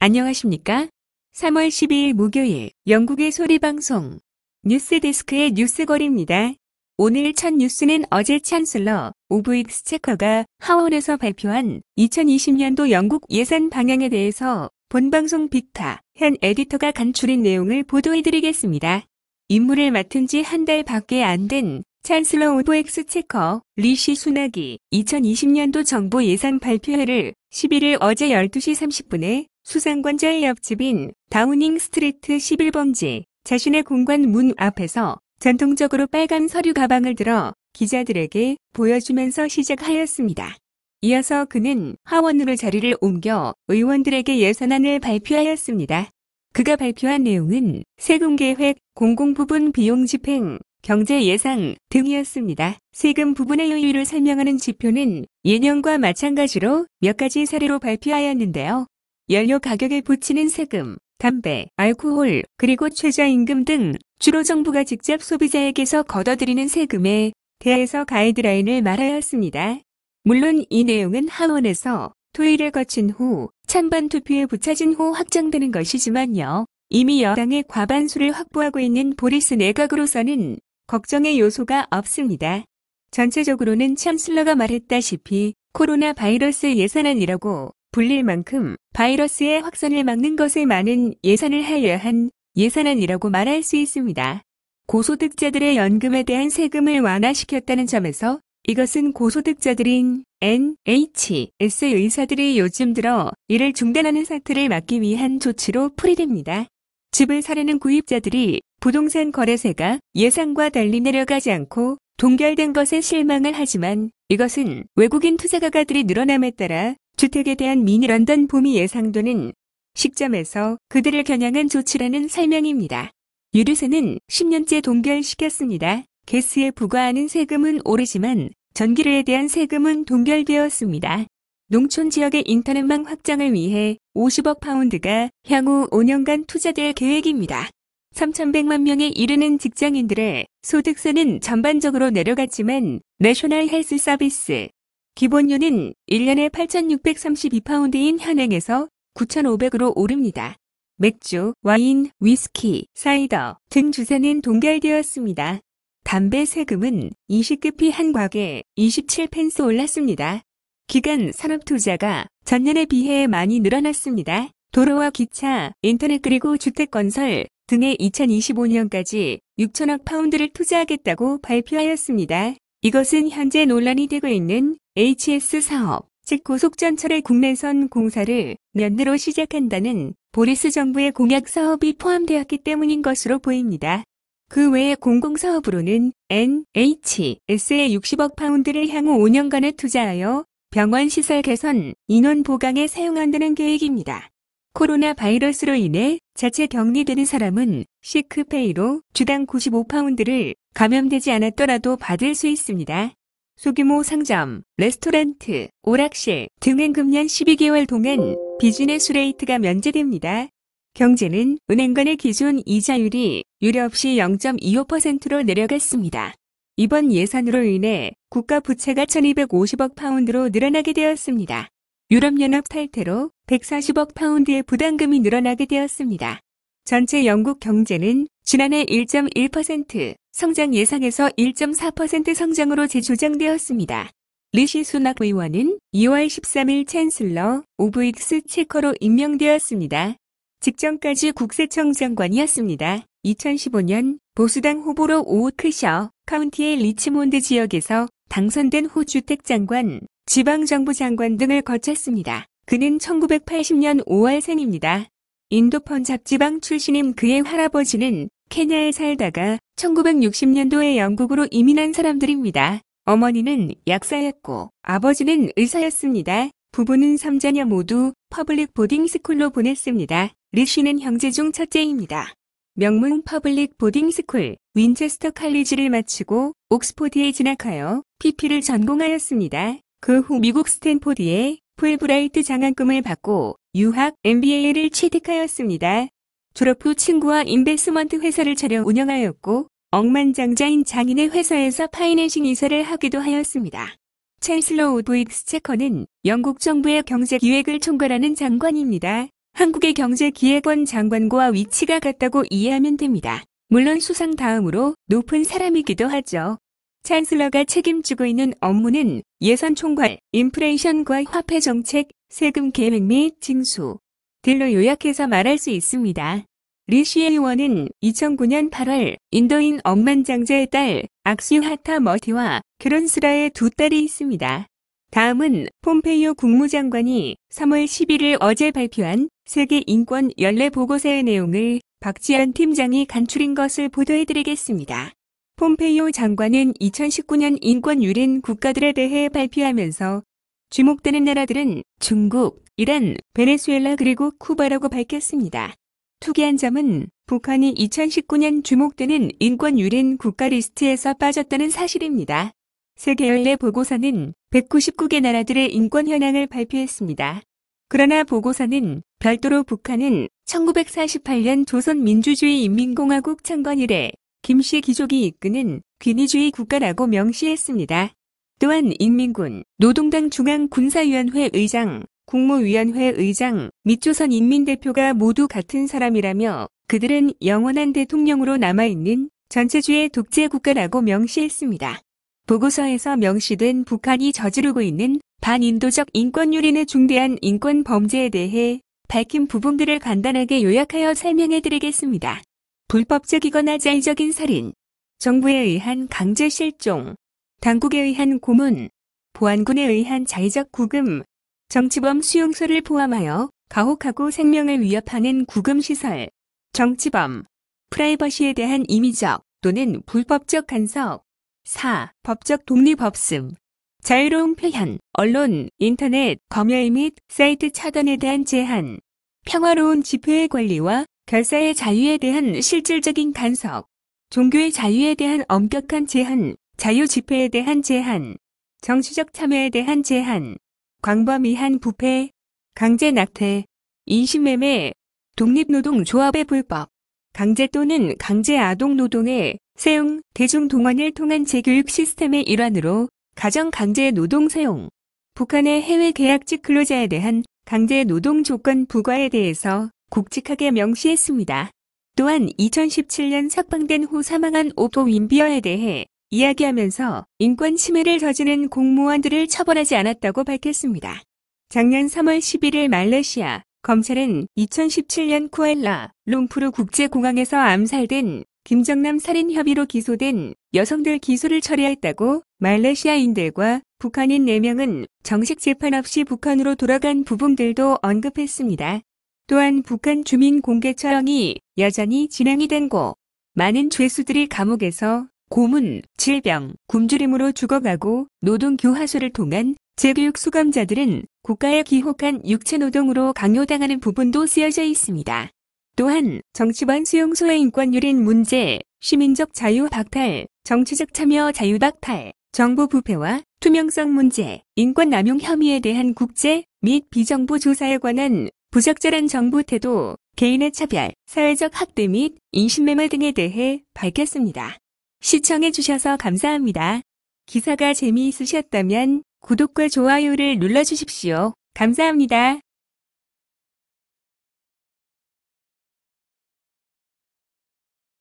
안녕하십니까? 3월 12일 목요일 영국의 소리방송 뉴스데스크의 뉴스거리입니다. 오늘 첫 뉴스는 어제 챈슬러 오브 익스체커가 하원에서 발표한 2020년도 영국 예산 방향에 대해서 본방송 빅타 현 에디터가 간추린 내용을 보도해드리겠습니다. 임무를 맡은 지 한 달밖에 안 된 챈슬러 오브 엑스체커 리시 순낙이 2020년도 정부 예산 발표회를 11일 어제 12시 30분에 수상관자의 옆집인 다우닝 스트리트 11번지 자신의 공관 문 앞에서 전통적으로 빨간 서류 가방을 들어 기자들에게 보여주면서 시작하였습니다. 이어서 그는 하원으로 자리를 옮겨 의원들에게 예산안을 발표하였습니다. 그가 발표한 내용은 세금 계획, 공공부분 비용 집행, 경제 예상 등이었습니다. 세금 부분의 효율을 설명하는 지표는 예년과 마찬가지로 몇 가지 사례로 발표하였는데요. 연료 가격에 붙이는 세금, 담배, 알코올, 그리고 최저임금 등 주로 정부가 직접 소비자에게서 걷어들이는 세금에 대해서 가이드라인을 말하였습니다. 물론 이 내용은 하원에서 토의를 거친 후 찬반 투표에 붙여진 후 확정되는 것이지만요. 이미 여당의 과반수를 확보하고 있는 보리스 내각으로서는 걱정의 요소가 없습니다. 전체적으로는 챈슬러가 말했다시피 코로나 바이러스 예산안이라고 불릴 만큼 바이러스의 확산을 막는 것에 많은 예산을 하여야 한 예산안이라고 말할 수 있습니다. 고소득자들의 연금에 대한 세금을 완화시켰다는 점에서 이것은 고소득자들인 NHS 의사들이 요즘 들어 이를 중단하는 사태를 막기 위한 조치로 풀이됩니다. 집을 사려는 구입자들이 부동산 거래세가 예상과 달리 내려가지 않고 동결된 것에 실망을 하지만 이것은 외국인 투자가들이 늘어남에 따라 주택에 대한 미니 런던 붐이 예상되는 시점에서 그들을 겨냥한 조치라는 설명입니다. 유류세는 10년째 동결시켰습니다. 가스에 부과하는 세금은 오르지만 전기료에 대한 세금은 동결되었습니다. 농촌 지역의 인터넷망 확장을 위해 50억 파운드가 향후 5년간 투자될 계획입니다. 3,100만 명에 이르는 직장인들의 소득세는 전반적으로 내려갔지만 내셔널 헬스 서비스 기본료는 1년에 8,632파운드인 현행에서 9,500으로 오릅니다. 맥주, 와인, 위스키, 사이더 등 주세는 동결되었습니다. 담배 세금은 20급이 한 곽에 27펜스 올랐습니다. 기간 산업 투자가 전년에 비해 많이 늘어났습니다. 도로와 기차, 인터넷 그리고 주택 건설 등에 2025년까지 6천억 파운드를 투자하겠다고 발표하였습니다. 이것은 현재 논란이 되고 있는 HS 사업, 즉 고속전철의 국내선 공사를 연내로 시작한다는 보리스 정부의 공약 사업이 포함되었기 때문인 것으로 보입니다. 그 외에 공공사업으로는 NHS에 60억 파운드를 향후 5년간에 투자하여 병원 시설 개선, 인원 보강에 사용한다는 계획입니다. 코로나 바이러스로 인해 자체 격리되는 사람은 시크페이로 주당 95파운드를 감염되지 않았더라도 받을 수 있습니다. 소규모 상점, 레스토랑트, 오락실 등은 금년 12개월 동안 비즈니스 레이트가 면제됩니다. 경제는 은행 간의 기준 이자율이 유례 없이 0.25%로 내려갔습니다. 이번 예산으로 인해 국가 부채가 1,250억 파운드로 늘어나게 되었습니다. 유럽연합 탈퇴로 140억 파운드의 부담금이 늘어나게 되었습니다. 전체 영국 경제는 지난해 1.1% 성장 예상에서 1.4% 성장으로 재조정되었습니다. 리시 수낙 의원은 2월 13일 챈슬러 오브 익스체커로 임명되었습니다. 직전까지 국세청 장관이었습니다. 2015년 보수당 후보로 오크셔 카운티의 리치몬드 지역에서 당선된 후 주택장관, 지방정부 장관 등을 거쳤습니다. 그는 1980년 5월생입니다. 인도 펀잡 지방 출신인 그의 할아버지는 케냐에 살다가 1960년도에 영국으로 이민한 사람들입니다. 어머니는 약사였고 아버지는 의사였습니다. 부부는 3자녀 모두 퍼블릭 보딩스쿨로 보냈습니다. 리시는 형제 중 첫째입니다. 명문 퍼블릭 보딩스쿨 윈체스터 칼리지를 마치고 옥스포드에 진학하여 PP를 전공하였습니다. 그 후 미국 스탠포드의 풀브라이트 장학금을 받고 유학 MBA를 취득하였습니다. 졸업 후 친구와 인베스먼트 회사를 차려 운영하였고 억만장자인 장인의 회사에서 파이낸싱 이사를 하기도 하였습니다. 챈슬러 오브 익스체커는 영국 정부의 경제 기획을 총괄하는 장관입니다. 한국의 경제기획원 장관과 위치가 같다고 이해하면 됩니다. 물론 수상 다음으로 높은 사람이기도 하죠. 찬슬러가 책임지고 있는 업무는 예산 총괄, 인플레이션과 화폐 정책, 세금 계획 및 징수 들로 요약해서 말할 수 있습니다. 리시 의원은 2009년 8월 인도인 억만장자의 딸 악슈하타 머티와 결혼스라의 두 딸이 있습니다. 다음은 폼페이오 국무장관이 3월 11일 어제 발표한 세계 인권 연례 보고서의 내용을 박지원 팀장이 간추린 것을 보도해드리겠습니다. 폼페이오 장관은 2019년 인권 유린 국가들에 대해 발표하면서 주목되는 나라들은 중국, 이란, 베네수엘라 그리고 쿠바라고 밝혔습니다. 특이한 점은 북한이 2019년 주목되는 인권 유린 국가 리스트에서 빠졌다는 사실입니다. 세계연례 보고서는 199개 나라들의 인권 현황을 발표했습니다. 그러나 보고서는 별도로 북한은 1948년 조선민주주의 인민공화국 창건 이래 김씨 귀족이 이끄는 귀니주의 국가라고 명시했습니다. 또한 인민군, 노동당 중앙군사위원회 의장, 국무위원회 의장 및 조선인민대표가 모두 같은 사람이라며 그들은 영원한 대통령으로 남아있는 전체주의 독재국가라고 명시했습니다. 보고서에서 명시된 북한이 저지르고 있는 반인도적 인권유린의 중대한 인권 범죄에 대해 밝힌 부분들을 간단하게 요약하여 설명해드리겠습니다. 불법적이거나 자의적인 살인, 정부에 의한 강제 실종, 당국에 의한 고문, 보안군에 의한 자의적 구금, 정치범 수용소를 포함하여 가혹하고 생명을 위협하는 구금시설, 정치범, 프라이버시에 대한 임의적 또는 불법적 간섭, 4. 법적 독립 없음, 자유로운 표현, 언론, 인터넷, 검열 및 사이트 차단에 대한 제한, 평화로운 집회의 권리와 결사의 자유에 대한 실질적인 간섭, 종교의 자유에 대한 엄격한 제한, 자유 집회에 대한 제한, 정치적 참여에 대한 제한, 광범위한 부패, 강제 낙태, 인신매매, 독립노동조합의 불법, 강제 또는 강제 아동 노동의 사용, 대중동원을 통한 재교육 시스템의 일환으로 가정 강제 노동 사용, 북한의 해외 계약직 근로자에 대한 강제 노동 조건 부과에 대해서 굵직하게 명시했습니다. 또한 2017년 석방된 후 사망한 오토 윈비어에 대해 이야기하면서 인권 침해를 저지른 공무원들을 처벌하지 않았다고 밝혔습니다. 작년 3월 11일 말레이시아 검찰은 2017년 쿠알라 룸푸르 국제공항에서 암살된 김정남 살인 혐의로 기소된 여성들 기소를 처리했다고 말레이시아인들과 북한인 4명은 정식 재판 없이 북한으로 돌아간 부분들도 언급했습니다. 또한 북한 주민 공개 처형이 여전히 진행이 되고 많은 죄수들이 감옥에서 고문, 질병, 굶주림으로 죽어가고 노동교화소를 통한 재교육 수감자들은 국가의 기혹한 육체노동으로 강요당하는 부분도 쓰여져 있습니다. 또한 정치반 수용소의 인권유린 문제, 시민적 자유 박탈, 정치적 참여 자유 박탈, 정부 부패와 투명성 문제, 인권 남용 혐의에 대한 국제 및 비정부 조사에 관한 부적절한 정부 태도, 개인의 차별, 사회적 학대 및 인신매매 등에 대해 밝혔습니다. 시청해주셔서 감사합니다. 기사가 재미있으셨다면 구독과 좋아요를 눌러주십시오. 감사합니다.